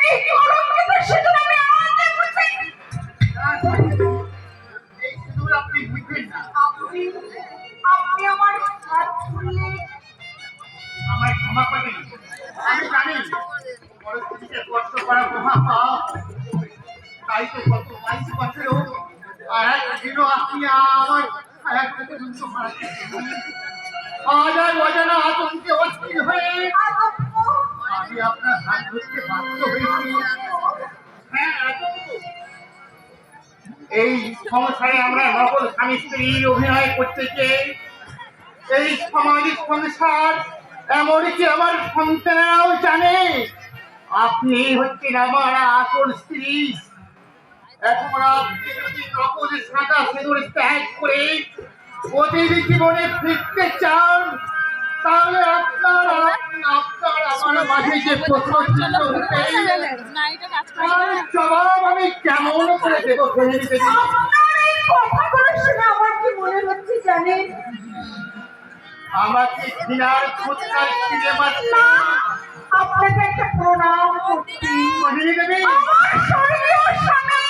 এই কলঙ্কিত সিঁদুর আমি আমাকে মুছি। এই সিঁদুর আপনি বুঝবেন না। আপনি আমার হাত ধরলে আমায় ক্ষমা করবেন। আমি জানি পরিস্থিতিতে কষ্ট করা মহাপাপ, তাই তো কত বাইশ বছর আর একদিনও আপনি আমার এক পর্যন্ত আজ আর অজানা আতঙ্কে অস্থির হয়ে আমি আপনার হাত ধরতে বাধ্য হয়েছি। হ্যাঁ, এই সংসারে আমরা নকল স্বামী স্ত্রীর অভিনয় করতে চেয়ে এই সামাজিক সংসার এমনকি আমার সন্তানেরাও জানে আপনি হচ্ছেন আমার আসল স্ত্রী। এখন আপনি যদি নকল সাদা সিঁদুর ত্যাগ করে অতীত জীবনে ফিরতে চান, তাহলে আপনার আমার মাঝে যে প্রশ্ন চিহ্ন উঠবে তার জবাব আমি কেমন করে দেবো? কথাগুলো শুনে আমার কি মনে হচ্ছে জানেন? আমাকে ঘৃণার ফুৎকার ফিরে মারতে আপনাকে একটা প্রণাম করছি। আমার স্বর্গীয় স্বামী,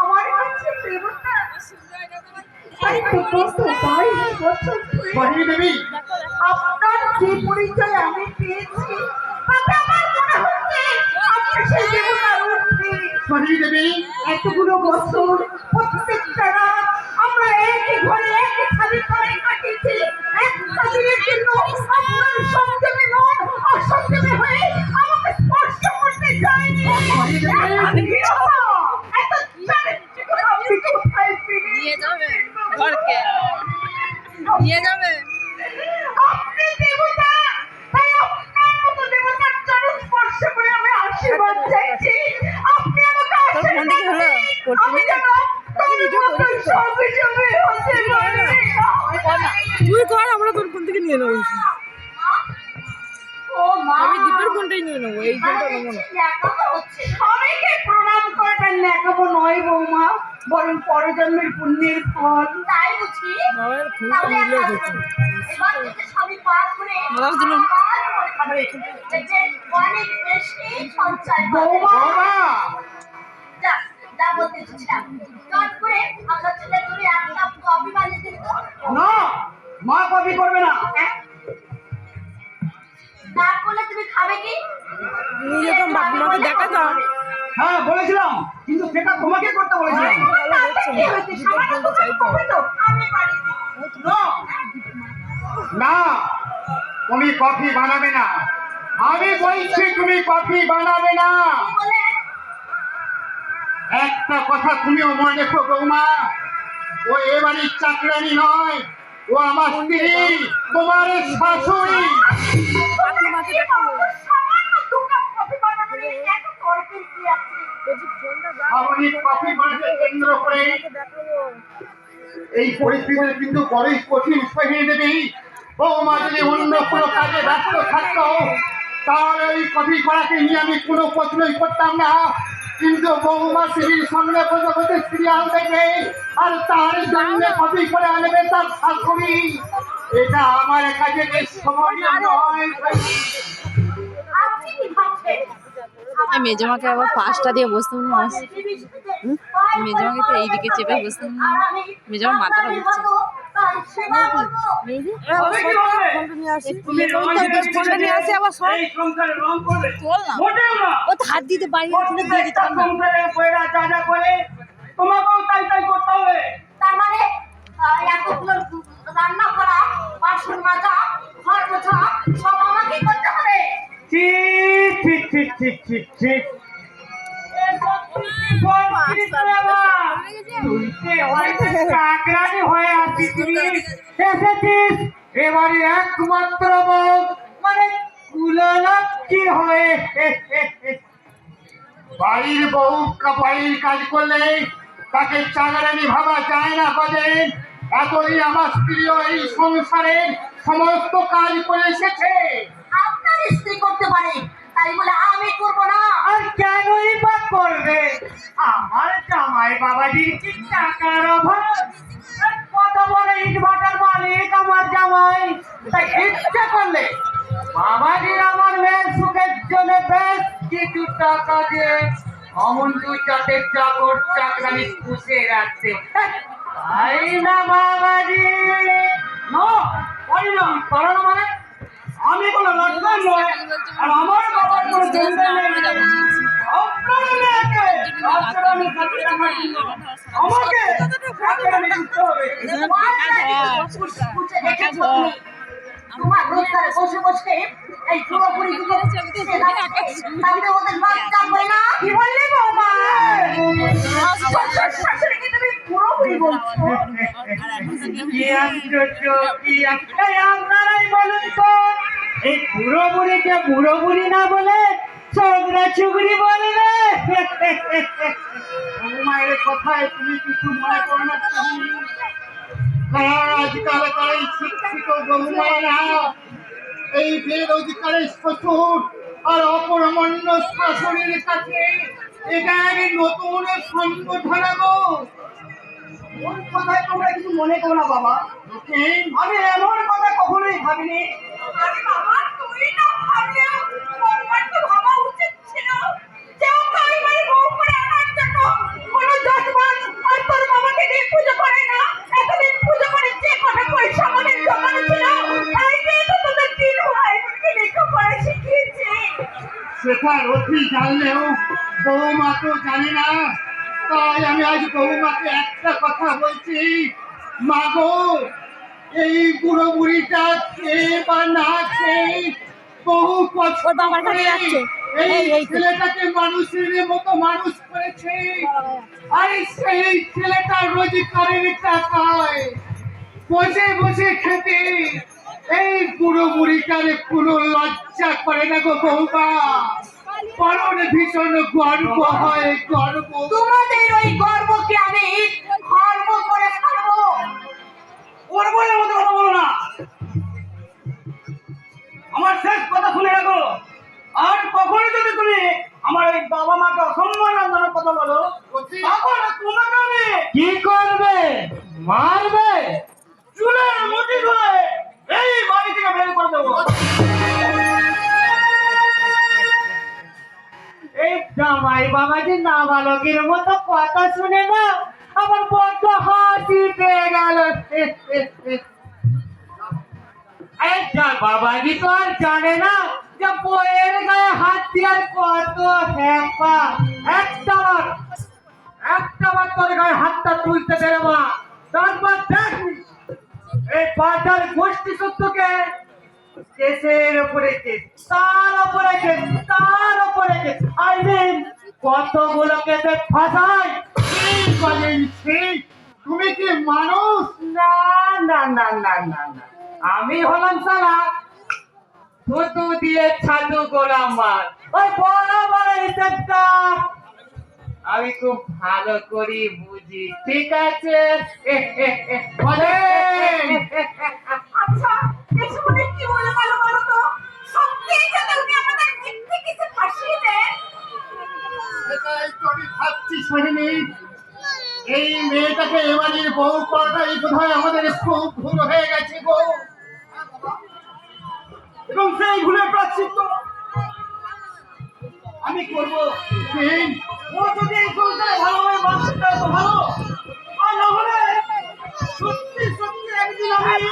আমার কাছে দেবতা। আপনার যে পরিচয় আমি পেয়েছি তাতে আমার মনে হচ্ছে আপনি সেই দেবতার উঠবে। এতগুলো বছর প্রত্যেকটা রাত আমরা একই ঘরে একই খালি করে কাটিয়েছি। একটা দিনের জন্য আপনার সংযমী মন অসংযমী হয়ে আমাকে স্পর্শ করতে চায়নি। এত চারিত্রিকতা আপনি কোথায় পেলেন? নিয়ে যাবে ঘরকে, নিয়ে যাবে। আপনি দেবতা, তাই আপনার মতো দেবতার চরণ স্পর্শ করে আমি আশীর্বাদ চাইছি। আপনি আমাকে আশীর্বাদ দিন। আমি যেন সবিজবে হতে পারি। তুই কর, আমরা তোর ফোন থেকে নিয়ে নেবো। ও মা, আমি দীপের ফোনটাই নিয়ে নেবো, এই ফোনটা নেবো না। সবাইকে প্রণাম করাটা ন্যাকামো নয় বৌমা, বরং পরজন্মের পুণ্যের ফল। তাই বুঝি? বাবার ফোনটা নিলে হচ্ছে স্বামী পাঠ করে অনেক বেশি সঞ্চয় বৌমা। যা বলতে চাচ্ছিলাম, চট করে আমরা ছেলে ধরে এক কাপ কফি বানিয়ে দিন তো। না, মা কফি করবে না। না করলে তুমি খাবে কি? নিজে তো বাপমাকে দেখা দাও। হ্যাঁ বলেছিলাম, কিন্তু সেটা তোমাকে করতে বলেছিলাম। না, তুমি কফি বানাবে না। আমি বলছি তুমি কফি বানাবে না। একটা কথা তুমিও মনে রেখো বৌমা, ও এ বাড়ির চাকরানি নয়, ও আমার স্ত্রী, তোমার শাশুড়ি। আমি কফি বানাতে কেন্দ্র করে এই পরিস্থিতিতে কিন্তু বড়ই কঠিন হয়ে দেবে। বৌমা যদি অন্য কোনো কাজে ব্যস্ত থাকতো তাহলে ওই কফি করাকে নিয়ে আমি কোনো প্রশ্নই করতাম না, কিন্তু বৌমা স্ত্রীর সঙ্গে বসে বসে সিরিয়াল দেখবে আর তার জন্য কফি করে আনবে তার শাশুড়ি। এটা আমার কাছে বেশ সময় নয়। মেজমাকে আবার পাঁচটা দিয়ে বসতাম না, মেজমাকে তো এইদিকে চেপে বসতাম না, মেজমার মাথাটা উঠছে। ও তো হাত দিতে পারি দিয়ে দিতাম না। তোমাকেও তাই তাই করতে হবে। তার মানে এতগুলো রান্না করা, বাসন মাজা, ঘর মোছা সব আমাকেই করতে হবে। ঠিক ঠিক ঠিক ঠিক ঠিক ঠিক। এবারে একমাত্র বউ মানে কুললক্ষ্মী হয়ে বাড়ির বউ বাড়ির কাজ করলে তাকে চাকরানি ভাবা যায় না। বাজেন এতদিন আমার স্ত্রীও এই সংসারের সমস্ত কাজ করে এসেছে। আপনার স্ত্রী করতে পারে, তাই বলে আমি করব না? আর কেনই বা করবে? আমার জামাই বাবাজির কি টাকার অভাব? কত বড় ইটভাটার মালিক আমার জামাই, তাই ইচ্ছে করলে বাবাজির আমার মেয়ের সুখের জন্য বেশ কিছু টাকা দিয়ে অমন দু চাটের চাকর চাকরানি পুষে রাখতে, তাই না বাবাজি? না পারি না, পারো না মানে? আমি কোনো লজ্জার নয়, আর আমার বাবার কোনো জেন্ডার নেই। আপনার মেয়েকে চাকরানি করতে আমাকে চাকরানি করতে হবে। বুঝে দেখেছো তুমি? তোমার রোজগার বসে বসে এই পুরোপুরি দিকে তাহলে ওদের লজ্জা করে না? কি বললে বৌমা? শাশুড়িকে তুমি পুরোপুরি বলছো। কি আশ্চর্য, কি আশ্চর্য! আপনারাই বলুন তো, এই বুড়ো বুড়িকে বুড়ো বুড়ি না বলে ছোকরা চুগড়ি বলবে? মায়ের কথায় তুমি কিছু মনে করো না। তুমি আজকাল এই শিক্ষিত বহুমায়েরা এই বেরোজগারের শ্বশুর আর অপরমণ্য শাশুড়ির কাছে এটা এক নতুন সঙ্গ ধরাবো। ওর কথায় তোমরা কিছু মনে করো না বাবা, আমি এমন কথা কখনোই ভাবিনি। আরে বাবা, তুই না ভাবলেও বৌমার তো ভাবা উচিত ছিল যে ওকে ওই বাড়ি বউ করে আনার জন্য কোনো যজমান আর তোর বাবাকে দিয়ে পুজো করে না। এতদিন পুজো করে যে কটা পয়সা আমাদের জমানো ছিল তাই দিয়ে তো তোদের তিন ভাই বোনকে লেখাপড়া শিখিয়েছে। সেটা রথি জানলেও বৌমা তো জানে না। তাই আমি আজ বৌমাকে একটা কথা বলছি, মা গো, এই বুড়ো বুড়িটা খেয়ে বা না খেয়ে বহু কষ্ট করে এই ছেলেটাকে মানুষের মতো মানুষ করেছে। আর সেই ছেলেটা রোজগারের টাকায় বসে বসে খেতে এই বুড়ো বুড়িটার কোনো লজ্জা করে না গো বৌমা। বড় ভীষণ গর্ব হয়, গর্ব। তোমাদের ওই গর্বকে আমি গর্ব করে ছাড়বো। ওর বলে মতো কথা বলো না। আমার শেষ কথা শুনে রাখো, আর কখনো যদি তুমি আমার এই বাবা মাকে অসম্মান জানার কথা বলো, তখন তোমাকে আমি কি করবে? মারবে? চুলের মুঠি ধরে এই বাড়ি থেকে বের করে দেবো। এই জামাই বাবাজি নাবালকের মতো কথা শুনে না আমার বড্ড হাসি পেয়ে গেল। এই বাবাজি তো আর জানে না যে বইয়ের গায়ে হাত দেওয়ার কত হ্যাপা। একটাবার তোর গায়ে হাতটা তুলতে দেবে মা, তারপর দেখ এই পাটার গোষ্ঠী সত্যকে কেসের উপরে কেস, তার উপরে কেস, তার উপরে কেস, আই মিন কতগুলো কেসে ফাঁসাই। বলেন সেই তুমি কি মানুষ? না না না না না না, আমি হলাম সালা থুতু দিয়ে ছাতু গোলাম মাল। ওই বড় বড় হিসেবটা আমি খুব ভালো করি বুঝি, ঠিক আছে? বলেন। আচ্ছা, এসব মনে কি বলে গেল বলো তো? সত্যিই যদি উনি আমাদের মিথ্যে কিছু ফাঁসিয়ে দেন? সেটাই তো আমি ভাবছি শুনিনি। এই মেয়েটাকে এবারের বউ করাটাই বোধহয় আমাদের খুব ভুল হয়ে গেছে গো। এবং সেই ভুলের প্রায়শ্চিত্ত আমি করবো। ও যদি এই সংসারে ভালোভাবে বাঁচতে চায় তো ভালো, আর না হলে সত্যি সত্যি একদিন আমি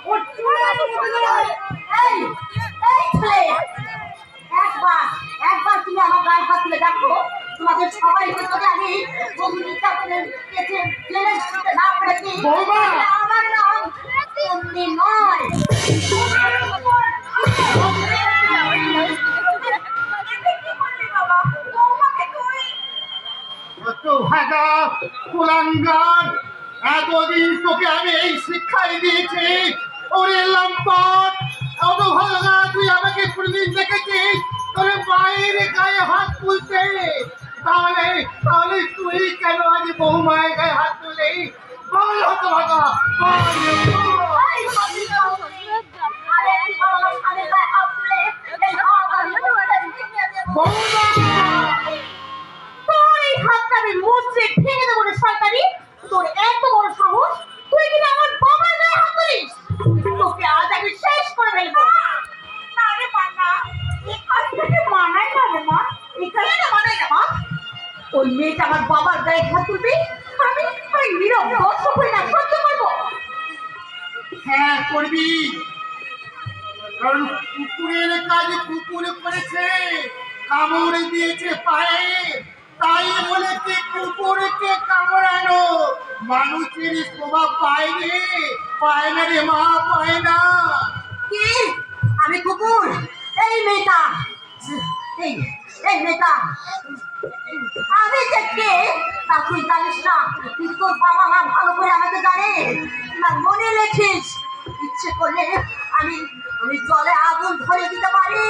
ওর চুলের মুঠি ধরে এই ছেলে, একবার তুমি আমার গায়ে হাত তুলে দেখো, তোমাদের সবাই যদি আমি বন্ধুটা কেটে জেলে দিতে না পেরেছি, বৌমা! তাহলে আমার নাম এমনি নয়। এটা কি করলি বাবা? বৌমাকে তুই ভাগা কুলাঙ্গার, এতদিন তোকে আমি এই শিক্ষাই দিয়েছি। ওরে লম্পট, অত ভালো না, তুই আমাকে কোনদিন দেখেছিস তোর মায়ের গায়ে হাত তুলতে? তাহলে তাহলে তুই কেন আজ বৌমায়ের গায়ে হাত তুলে? বল হত ভাগা, এই ভাবিনা, আরে এই বাবা সামনে গায়ে হাত তুলে এই বাবা ভেঙে দেব। বৌমা! তোর এই হাতটা আমি মুচড়ে ভেঙে দেবো রে শয়তানি। তোর এত বড় সাহস, তুই কিনা আমার বাবার গায়ে হাত তুলিস? তোকে আজ আমি শেষ করে ফেলবো। না রে মানা, এই কাজ থেকে মানাই না রে মা। মেয়েটা আমার বাবার গায়ে হাত তুলবে, আমি নীরব দর্শক হয়ে না সহ্য করবো? হ্যাঁ করবি, কারণ কুকুরের কাজ কুকুর করেছে, কামড় দিয়েছে পায়ে, তাই বলেছে কুকুরকে কামড়ানো। মানুষের স্বভাব পায় রে, পায় না রে মা, পায় না। কি আমি কুকুর? এই মেয়েটা, এই এই মেয়েটা, আমি যে কে তা তুই জানিস না? তুই তোর বাবা মা ভালো করে আমাকে জানে না, মনে রেখিস। ইচ্ছে করলে আমি আমি জলে আগুন ধরে দিতে পারি,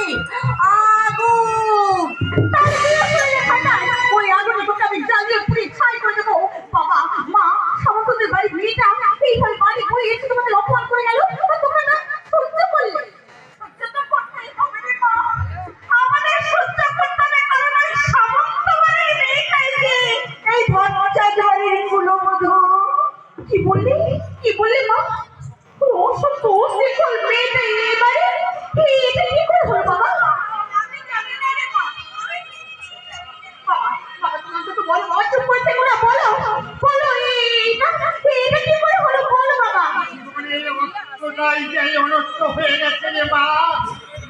আগুন। তার বিয়ে করে রেখা নাই, ওই আগুনে তোকে আমি জ্বালিয়ে পুড়ে ছাই করে দেবো। বাবা মা সমস্তদের বাড়ি মেয়েটা এইভাবে বাড়ি ঘুরে এসে তোমাদের অপমান করে গেল, আর তোমরা না সহ্য করলে। সহ্য তো করতেই হবে রে মা, আমাদের সহ্য করতে হবে, কারণ ওই সামন্ত বাড়ির মেয়েটাই যে এই ভট্টাচার্য বাড়ির কুলবধূ। কি বললি, কি বললি মা? ও সত্য শিকল মেয়েটা এই বাড়ি, এটা কি করে হলো বাবা? আমি জানি না রে মা, আমি কিচ্ছু জানি না। বাবা বাবা তুমি তো বলো, বাবা চুপ করে থেকো না, বলো বলো এটা কি করে হলো, বলো বাবা। জীবনের অন্তটাই যে অনষ্ট হয়ে গেছে রে মা,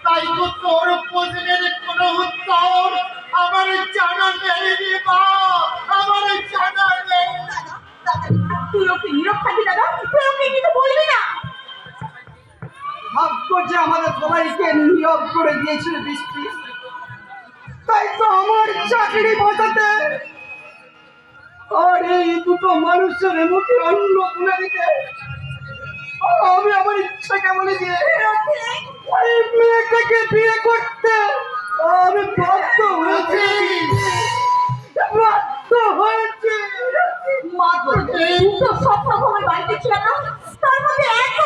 তাই তো তোর প্রশ্নের কোনো উত্তর আমার জানা নেই রে মা, আমার জানা নেই। তুইও কি নীরব থাকবি দাদা? তুইও কি কিছু বলবি না? ভাগ্য যে আমাদের সবাইকে নীরব করে দিয়েছিল বৃষ্টি, তাই তো আমার চাকরি বাঁচাতে আর এই দুটো মানুষের মুখে অন্ন তুলে দিতে আমি আমার ইচ্ছাকে বলে দিয়ে ওই মেয়েটাকে বিয়ে করতে আমি বাধ্য হয়েছি, বাধ্য হয়েছি। মাত্র দুটো স্বপ্ন আমার বাড়িতে ছিল না, তার মধ্যে এক